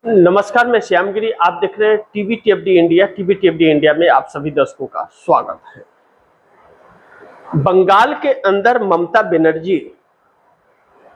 नमस्कार, मैं श्यामगिरी। आप देख रहे हैं टीवी टीएफडी इंडिया। टीवी टीएफडी इंडिया में आप सभी दर्शकों का स्वागत है। बंगाल के अंदर ममता बनर्जी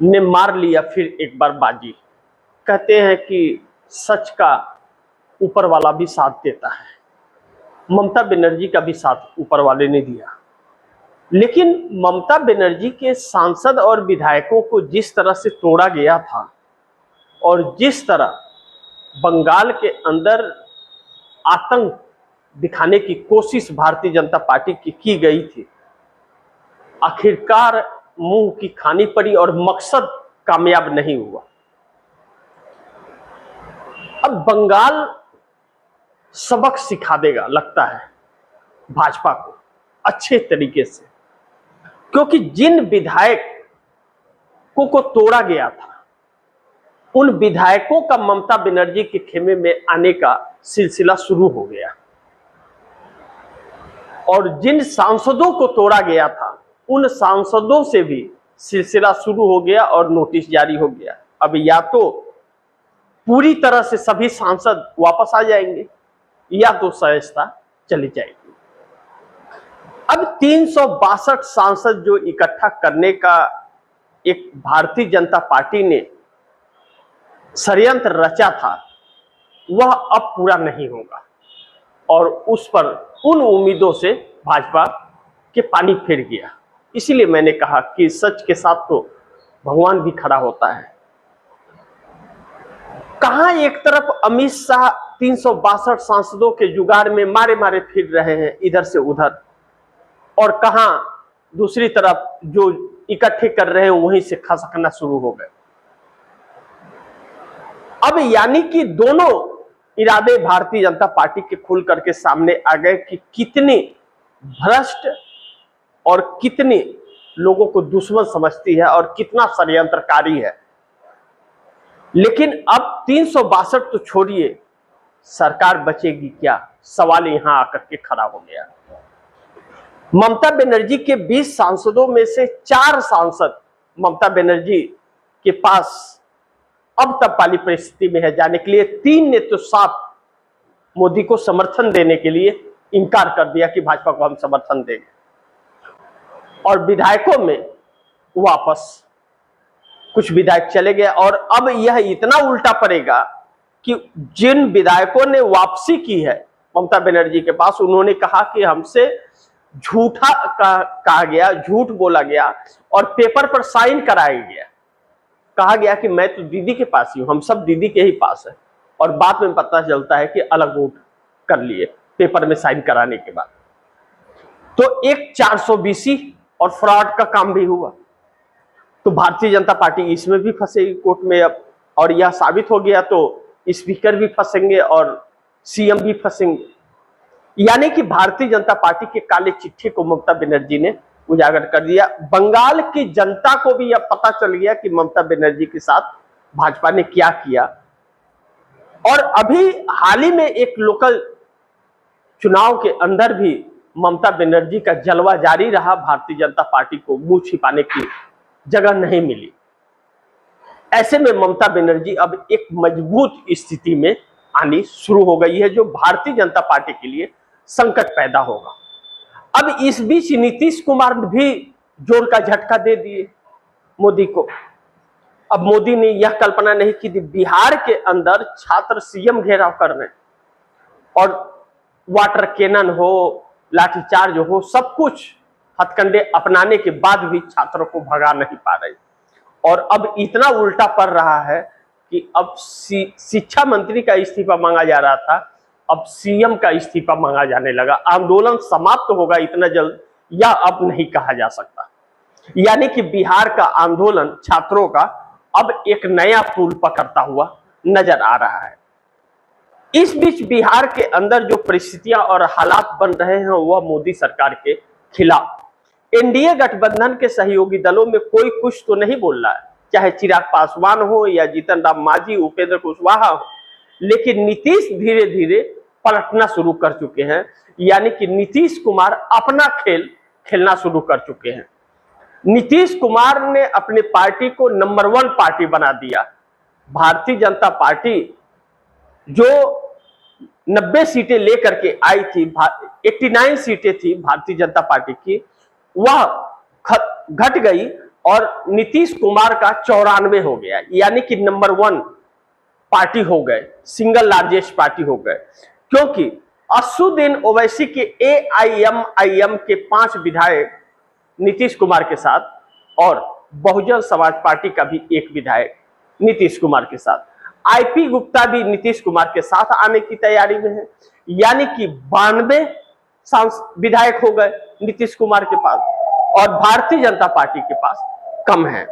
ने मार लिया फिर एक बार बाजी। कहते हैं कि सच का ऊपर वाला भी साथ देता है। ममता बनर्जी का भी साथ ऊपर वाले ने दिया, लेकिन ममता बनर्जी के सांसद और विधायकों को जिस तरह से तोड़ा गया था और जिस तरह बंगाल के अंदर आतंक दिखाने की कोशिश भारतीय जनता पार्टी की गई थी, आखिरकार मुंह की खानी पड़ी और मकसद कामयाब नहीं हुआ। अब बंगाल सबक सिखा देगा लगता है भाजपा को अच्छे तरीके से, क्योंकि जिन विधायकों को तोड़ा गया था उन विधायकों का ममता बनर्जी के खेमे में आने का सिलसिला शुरू हो गया और जिन सांसदों को तोड़ा गया था उन सांसदों से भी सिलसिला शुरू हो गया और नोटिस जारी हो गया। अब या तो पूरी तरह से सभी सांसद वापस आ जाएंगे या तो सहिष्णुता चली जाएगी। अब 362 सांसद जो इकट्ठा करने का एक भारतीय जनता पार्टी ने षड्यंत्र रचा था, वह अब पूरा नहीं होगा और उस पर उन उम्मीदों से भाजपा के पानी फिर गया। इसीलिए मैंने कहा कि सच के साथ तो भगवान भी खड़ा होता है। कहां एक तरफ अमित शाह 362 सांसदों के जुगाड़ में मारे मारे फिर रहे हैं इधर से उधर, और कहां दूसरी तरफ जो इकट्ठे कर रहे हैं वहीं से खसकना शुरू हो गए। अब यानी कि दोनों इरादे भारतीय जनता पार्टी के खुल करके सामने आ गए कि कितने भ्रष्ट और कितने लोगों को दुश्मन समझती है और कितना षड्यंत्रकारी है। लेकिन अब 362 तो छोड़िए, सरकार बचेगी क्या, सवाल यहां आकर के खड़ा हो गया। ममता बनर्जी के 20 सांसदों में से 4 सांसद ममता बनर्जी के पास अब तब वाली परिस्थिति में है जाने के लिए। 3 ने तो साफ मोदी को समर्थन देने के लिए इनकार कर दिया कि भाजपा को हम समर्थन देंगे, और विधायकों में वापस कुछ विधायक चले गए। और अब यह इतना उल्टा पड़ेगा कि जिन विधायकों ने वापसी की है ममता बनर्जी के पास, उन्होंने कहा कि हमसे झूठा कहा गया, झूठ बोला गया और पेपर पर साइन कराया गया। कहा गया कि मैं तो दीदी के पास ही हूं, हम सब दीदी के ही पास है, और बाद में पता चलता है कि अलग वोट कर लिए पेपर में साइन कराने के बाद। तो एक 420 और फ्रॉड का काम भी हुआ। तो भारतीय जनता पार्टी इसमें भी फंसेगी कोर्ट में अब, और यह साबित हो गया तो स्पीकर भी फंसेंगे और सीएम भी फंसेंगे। यानी कि भारतीय जनता पार्टी के काले चिट्ठे को ममता बनर्जी ने उजागर कर दिया। बंगाल की जनता को भी यह पता चल गया कि ममता बनर्जी के साथ भाजपा ने क्या किया। और अभी हाल ही में एक लोकल चुनाव के अंदर भी ममता बनर्जी का जलवा जारी रहा। भारतीय जनता पार्टी को मुंह छिपाने की जगह नहीं मिली। ऐसे में ममता बनर्जी अब एक मजबूत स्थिति में आनी शुरू हो गई है, जो भारतीय जनता पार्टी के लिए संकट पैदा होगा। अब इस बीच नीतीश कुमार भी जोर का झटका दे दिए मोदी को। अब मोदी ने यह कल्पना नहीं की थी बिहार के अंदर छात्र सीएम घेराव कर रहे हैं और वाटर कैनन हो, लाठीचार्ज हो, सब कुछ हथकंडे अपनाने के बाद भी छात्रों को भगा नहीं पा रहे। और अब इतना उल्टा पड़ रहा है कि अब शिक्षा मंत्री का इस्तीफा मांगा जा रहा था, अब सीएम का इस्तीफा मांगा जाने लगा। आंदोलन समाप्त होगा इतना जल्द या अब नहीं कहा जा सकता। यानी कि बिहार का आंदोलन छात्रों का अब एक नया पुल पकड़ता हुआ नजर आ रहा है। इस बीच बिहार के अंदर जो परिस्थितियां और हालात बन रहे हैं वह मोदी सरकार के खिलाफ। एनडीए गठबंधन के सहयोगी दलों में कोई कुछ तो नहीं बोल रहा है, चाहे चिराग पासवान हो या जीतन राम मांझी, उपेंद्र कुशवाहा हो, लेकिन नीतीश धीरे धीरे पलटना शुरू कर चुके हैं। यानी कि नीतीश कुमार अपना खेल खेलना शुरू कर चुके हैं। नीतीश कुमार ने अपनी पार्टी को नंबर 1 पार्टी बना दिया। भारतीय जनता पार्टी जो 90 सीटें लेकर के आई थी, 89 सीटें थी भारतीय जनता पार्टी की, वह घट गई और नीतीश कुमार का 94 हो गया, यानी कि नंबर 1 पार्टी हो गए, सिंगल लार्जेस्ट पार्टी हो गए। क्योंकि असुद्दीन ओवैसी के AIMIM के 5 विधायक नीतीश कुमार के साथ और बहुजन समाज पार्टी का भी 1 विधायक नीतीश कुमार के साथ, IP गुप्ता भी नीतीश कुमार के साथ आने की तैयारी में है, यानी कि 92 विधायक हो गए नीतीश कुमार के पास और भारतीय जनता पार्टी के पास कम है।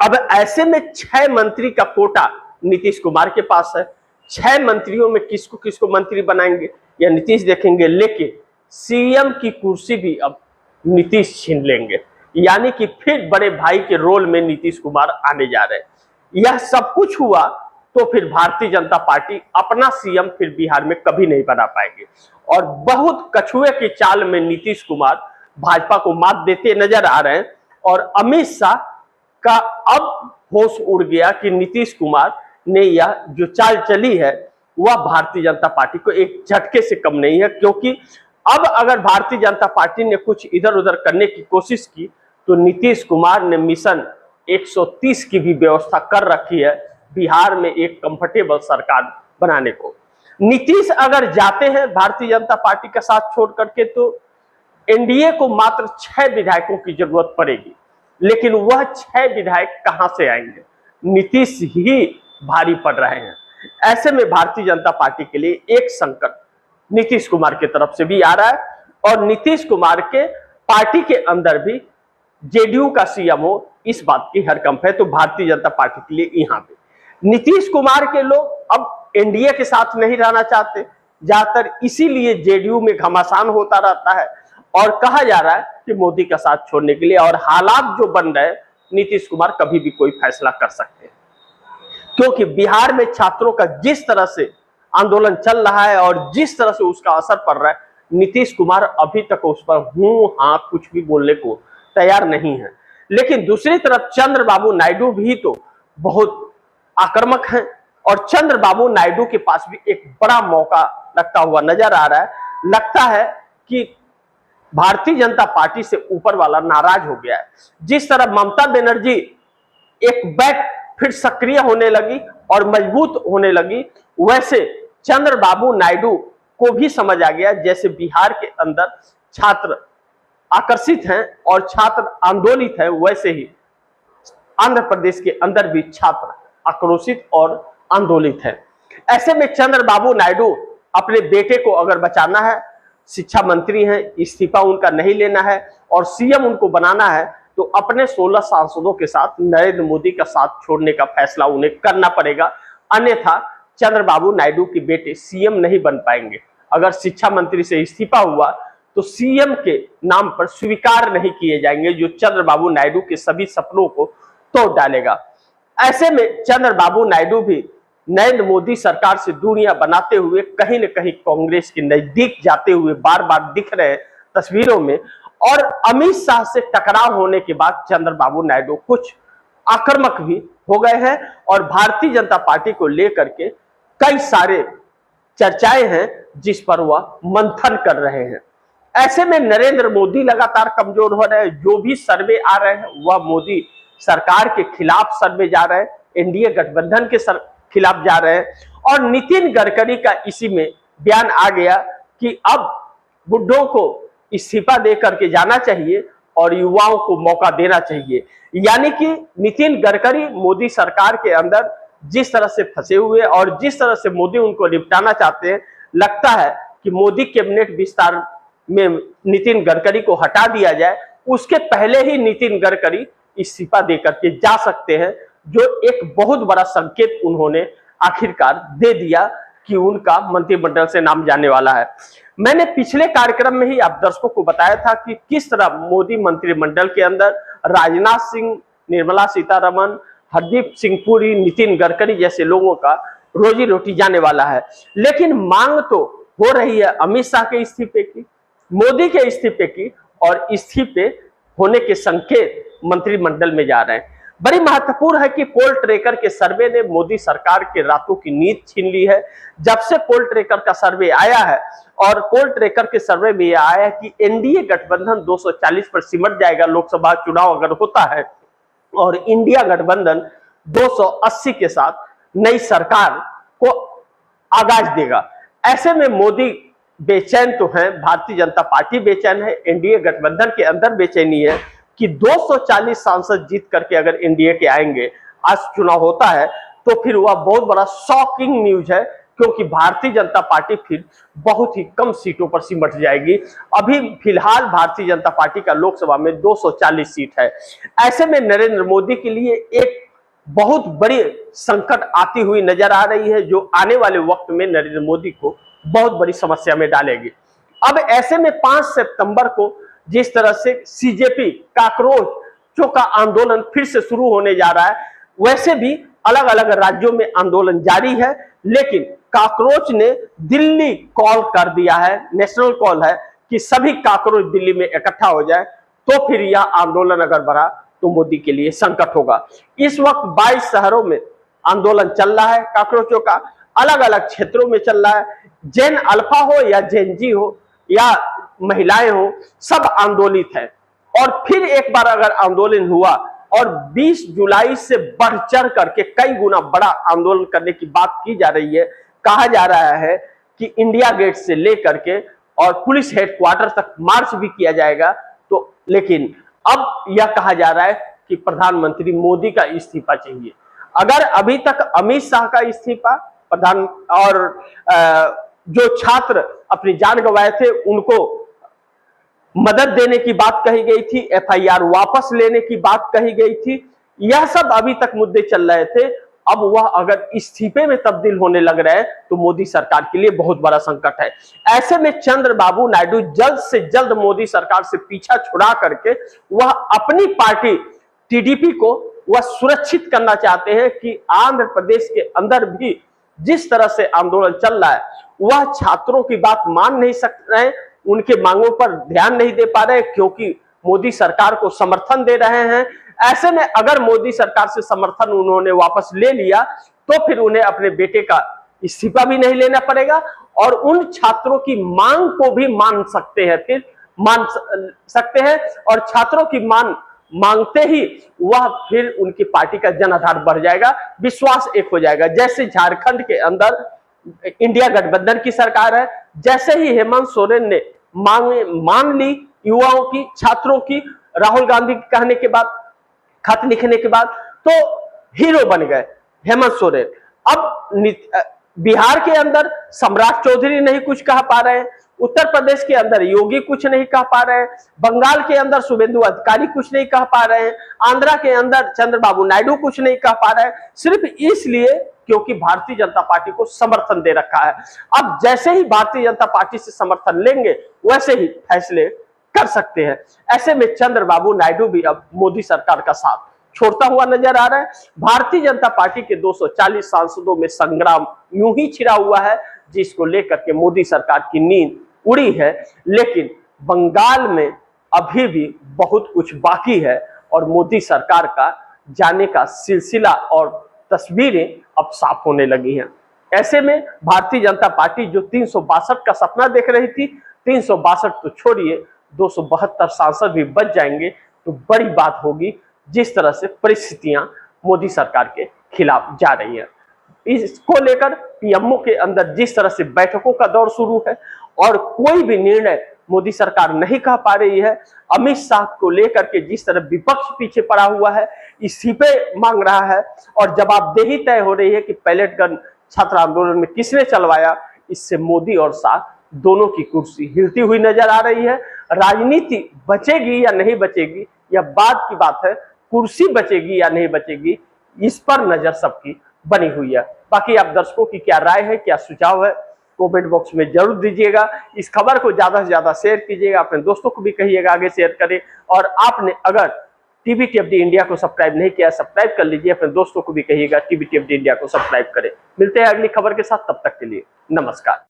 अब ऐसे में 6 मंत्री का कोटा नीतीश कुमार के पास है। 6 मंत्रियों में किसको किसको मंत्री बनाएंगे या नीतीश देखेंगे, लेकिन CM की कुर्सी भी अब नीतीश छीन लेंगे, यानी कि फिर बड़े भाई के रोल में नीतीश कुमार आने जा रहे हैं। यह सब कुछ हुआ तो फिर भारतीय जनता पार्टी अपना CM फिर बिहार में कभी नहीं बना पाएंगे और बहुत कछुए की चाल में नीतीश कुमार भाजपा को मात देते नजर आ रहे हैं। और अमित शाह का अब होश उड़ गया कि नीतीश कुमार ने यह जो चाल चली है वह भारतीय जनता पार्टी को एक झटके से कम नहीं है, क्योंकि अब अगर भारतीय जनता पार्टी ने कुछ इधर उधर करने की कोशिश की तो नीतीश कुमार ने मिशन 130 की भी व्यवस्था कर रखी है बिहार में एक कंफर्टेबल सरकार बनाने को। नीतीश अगर जाते हैं भारतीय जनता पार्टी का साथ छोड़ करके तो NDA को मात्र 6 विधायकों की जरूरत पड़ेगी, लेकिन वह 6 विधायक कहां से आएंगे? नीतीश ही भारी पड़ रहे हैं। ऐसे में भारतीय जनता पार्टी के लिए एक संकट नीतीश कुमार की तरफ से भी आ रहा है और नीतीश कुमार के पार्टी के अंदर भी JDU का CM हो, इस बात की हरकंप है। तो भारतीय जनता पार्टी के लिए यहाँ पे नीतीश कुमार के लोग अब NDA के साथ नहीं रहना चाहते, ज्यादातर इसीलिए JDU में घमासान होता रहता है और कहा जा रहा है कि मोदी का साथ छोड़ने के लिए, और हालात जो बन रहे हैं नीतीश कुमार कभी भी कोई फैसला कर सकते हैं, क्योंकि बिहार में छात्रों का जिस तरह से आंदोलन चल रहा है और जिस तरह से उसका असर पड़ रहा है, नीतीश कुमार अभी तक उस पर हूं हां कुछ भी बोलने को तैयार नहीं है। लेकिन दूसरी तरफ चंद्रबाबू नायडू भी तो बहुत आक्रामक हैं और चंद्रबाबू नायडू के पास भी एक बड़ा मौका लगता हुआ नजर आ रहा है। लगता है कि भारतीय जनता पार्टी से ऊपर वाला नाराज हो गया है। जिस तरह ममता बनर्जी एक बैक फिर सक्रिय होने लगी और मजबूत होने लगी, वैसे चंद्रबाबू नायडू को भी समझ आ गया जैसे बिहार के अंदर छात्र आकर्षित हैं और छात्र आंदोलित हैं, वैसे ही आंध्र प्रदेश के अंदर भी छात्र आक्रोशित और आंदोलित हैं। ऐसे में चंद्रबाबू नायडू अपने बेटे को अगर बचाना है, शिक्षा मंत्री हैं, इस्तीफा उनका नहीं लेना है और CM उनको बनाना है, तो अपने 16 सांसदों के साथ नरेंद्र मोदी का साथ छोड़ने का फैसला उन्हें करना पड़ेगा। अन्यथा चंद्रबाबू नायडू के बेटे CM नहीं बन पाएंगे। अगर शिक्षा मंत्री से इस्तीफा हुआ तो CM के नाम पर स्वीकार नहीं किए जाएंगे, जो चंद्रबाबू नायडू के सभी सपनों को तोड़ डालेगा। ऐसे में चंद्रबाबू नायडू भी नरेंद्र मोदी सरकार से दूरियां बनाते हुए कहीं न कहीं कांग्रेस के नजदीक जाते हुए बार बार दिख रहे तस्वीरों में, और अमित शाह से टकराव होने के बाद चंद्रबाबू नायडू कुछ आक्रामक भी हो गए हैं और भारतीय जनता पार्टी को लेकर के कई सारे चर्चाएं हैं जिस पर वह मंथन कर रहे हैं। ऐसे में नरेंद्र मोदी लगातार कमजोर हो रहे हैं। जो भी सर्वे आ रहे हैं वह मोदी सरकार के खिलाफ सर्वे जा रहे हैं, NDA गठबंधन के खिलाफ जा रहे हैं। और नितिन गडकरी का इसी में बयान आ गया कि अब बुड्ढों को इस्तीफा दे करके जाना चाहिए और युवाओं को मौका देना चाहिए। यानी कि नितिन गडकरी मोदी सरकार के अंदर जिस तरह से फंसे हुए और जिस तरह से मोदी उनको निपटाना चाहते हैं, लगता है कि मोदी कैबिनेट विस्तार में नितिन गडकरी को हटा दिया जाए, उसके पहले ही नितिन गडकरी इस्तीफा देकर के जा सकते हैं, जो एक बहुत बड़ा संकेत उन्होंने आखिरकार दे दिया कि उनका मंत्रिमंडल से नाम जाने वाला है। मैंने पिछले कार्यक्रम में ही आप दर्शकों को बताया था कि किस तरह मोदी मंत्रिमंडल के अंदर राजनाथ सिंह, निर्मला सीतारमण, हरदीप सिंह पुरी, नितिन गडकरी जैसे लोगों का रोजी रोटी जाने वाला है। लेकिन मांग तो हो रही है अमित शाह के इस्तीफे की, मोदी के इस्तीफे की, और इस्तीफे होने के संकेत मंत्रिमंडल में जा रहे हैं। बड़ी महत्वपूर्ण है कि पोल ट्रैकर के सर्वे ने मोदी सरकार के रातों की नींद छीन ली है। जब से पोल ट्रैकर का सर्वे आया है और पोल ट्रैकर के सर्वे में यह आया है कि एनडीए गठबंधन 240 पर सिमट जाएगा लोकसभा चुनाव अगर होता है, और इंडिया गठबंधन 280 के साथ नई सरकार को आगाज देगा। ऐसे में मोदी बेचैन तो हैं, भारतीय जनता पार्टी बेचैन है, एनडीए गठबंधन के अंदर बेचैनी है कि 240 सांसद जीत करके अगर एनडीए के आएंगे, आज चुनाव होता है तो फिर वह बहुत बड़ा शॉकिंग न्यूज है, क्योंकि भारतीय जनता पार्टी फिर बहुत ही कम सीटों पर सिमट जाएगी। अभी फिलहाल भारतीय जनता पार्टी का लोकसभा में 240 सीट है। ऐसे में नरेंद्र मोदी के लिए एक बहुत बड़ी संकट आती हुई नजर आ रही है, जो आने वाले वक्त में नरेंद्र मोदी को बहुत बड़ी समस्या में डालेगी। अब ऐसे में 5 सितंबर को जिस तरह से सीजेपी काकरोचों का आंदोलन फिर से शुरू होने जा रहा है, वैसे भी अलग अलग राज्यों में आंदोलन जारी है, लेकिन काकरोच ने दिल्ली कॉल कर दिया है, नेशनल कॉल है कि सभी काकरोच दिल्ली में इकट्ठा हो जाए, तो फिर यह आंदोलन अगर बढ़ा तो मोदी के लिए संकट होगा। इस वक्त 22 शहरों में आंदोलन चल रहा है, काकरोचों का अलग अलग क्षेत्रों में चल रहा है। जेन अल्फा हो या जेन जी हो या महिलाएं हो, सब आंदोलित है। और फिर एक बार अगर आंदोलन हुआ और 20 जुलाई से बढ़ चढ़ करके कई गुना बड़ा आंदोलन करने की बात की जा रही है। कहा जा रहा है कि इंडिया गेट से लेकर के और पुलिस हेडक्वार्टर तक मार्च भी किया जाएगा। तो लेकिन अब यह कहा जा रहा है कि प्रधानमंत्री मोदी का इस्तीफा चाहिए। अगर अभी तक अमित शाह का इस्तीफा प्रधान और जो छात्र अपनी जान गंवाए थे उनको मदद देने की बात कही गई थी, एफआईआर वापस लेने की बात कही गई थी, यह सब अभी तक मुद्दे चल रहे थे। अब वह अगर इस्तीफे में तब्दील होने लग रहे हैं तो मोदी सरकार के लिए बहुत बड़ा संकट है। ऐसे में चंद्रबाबू नायडू जल्द से जल्द मोदी सरकार से पीछा छुड़ा करके वह अपनी पार्टी टीडीपी को वह सुरक्षित करना चाहते हैं कि आंध्र प्रदेश के अंदर भी जिस तरह से आंदोलन चल रहा है, वह छात्रों की बात मान नहीं सक रहे, उनके मांगों पर ध्यान नहीं दे पा रहे, क्योंकि मोदी सरकार को समर्थन दे रहे हैं। ऐसे में अगर मोदी सरकार से समर्थन उन्होंने वापस ले लिया तो फिर उन्हें अपने बेटे का इस्तीफा भी नहीं लेना पड़ेगा और उन छात्रों की मांग को भी मान सकते हैं और छात्रों की मांगते ही वह फिर उनकी पार्टी का जनाधार बढ़ जाएगा, विश्वास एक हो जाएगा। जैसे झारखंड के अंदर इंडिया गठबंधन की सरकार है, जैसे ही हेमंत सोरेन ने मान ली युवाओं की, छात्रों की, राहुल गांधी के कहने के बाद, खत लिखने के बाद, तो हीरो बन गए हेमंत सोरेन। अब बिहार के अंदर सम्राट चौधरी नहीं कुछ कह पा रहे हैं, उत्तर प्रदेश के अंदर योगी कुछ नहीं कह पा रहे हैं, बंगाल के अंदर शुभेंदु अधिकारी कुछ नहीं कह पा रहे हैं, आंध्रा के अंदर चंद्रबाबू नायडू कुछ नहीं कह पा रहे हैं, सिर्फ इसलिए क्योंकि भारतीय जनता पार्टी को समर्थन दे रखा है। अब जैसे ही भारतीय जनता पार्टी से समर्थन लेंगे वैसे ही फैसले कर सकते हैं। ऐसे में चंद्रबाबू नायडू भी अब मोदी सरकार का साथ छोड़ता हुआ नजर आ रहा है। भारतीय जनता पार्टी के 240 सांसदों में संग्राम यूं ही छिड़ा हुआ है, जिसको लेकर के मोदी सरकार की नींद उड़ी है। लेकिन बंगाल में अभी भी बहुत कुछ बाकी है और मोदी सरकार का जाने का सिलसिला और तस्वीरें अब साफ होने लगी हैं। ऐसे में भारतीय जनता पार्टी जो 362 का सपना देख रही थी, 362 तो छोड़िए 272 सांसद भी बच जाएंगे तो बड़ी बात होगी, जिस तरह से परिस्थितियां मोदी सरकार के खिलाफ जा रही है। इसको लेकर पीएमओ के अंदर जिस तरह से बैठकों का दौर शुरू है और कोई भी निर्णय मोदी सरकार नहीं कह पा रही है, अमित शाह को लेकर के जिस तरह विपक्ष पीछे पड़ा हुआ है, इस्तीफे मांग रहा है और जवाबदेही तय हो रही है कि पैलेट गन छात्र आंदोलन में किसने चलवाया, इससे मोदी और शाह दोनों की कुर्सी हिलती हुई नजर आ रही है। राजनीति बचेगी या नहीं बचेगी यह बात की बात है, कुर्सी बचेगी या नहीं बचेगी इस पर नजर सबकी बनी हुई है। बाकी आप दर्शकों की क्या राय है, क्या सुझाव है, कमेंट बॉक्स में जरूर दीजिएगा। इस खबर को ज्यादा से ज्यादा शेयर कीजिएगा, अपने दोस्तों को भी कहिएगा आगे शेयर करें। और आपने अगर टीवीटीएफडी इंडिया को सब्सक्राइब नहीं किया, सब्सक्राइब कर लीजिए, अपने दोस्तों को भी कहिएगा टीवीटीएफडी इंडिया को सब्सक्राइब करें। मिलते हैं अगली खबर के साथ, तब तक के लिए नमस्कार।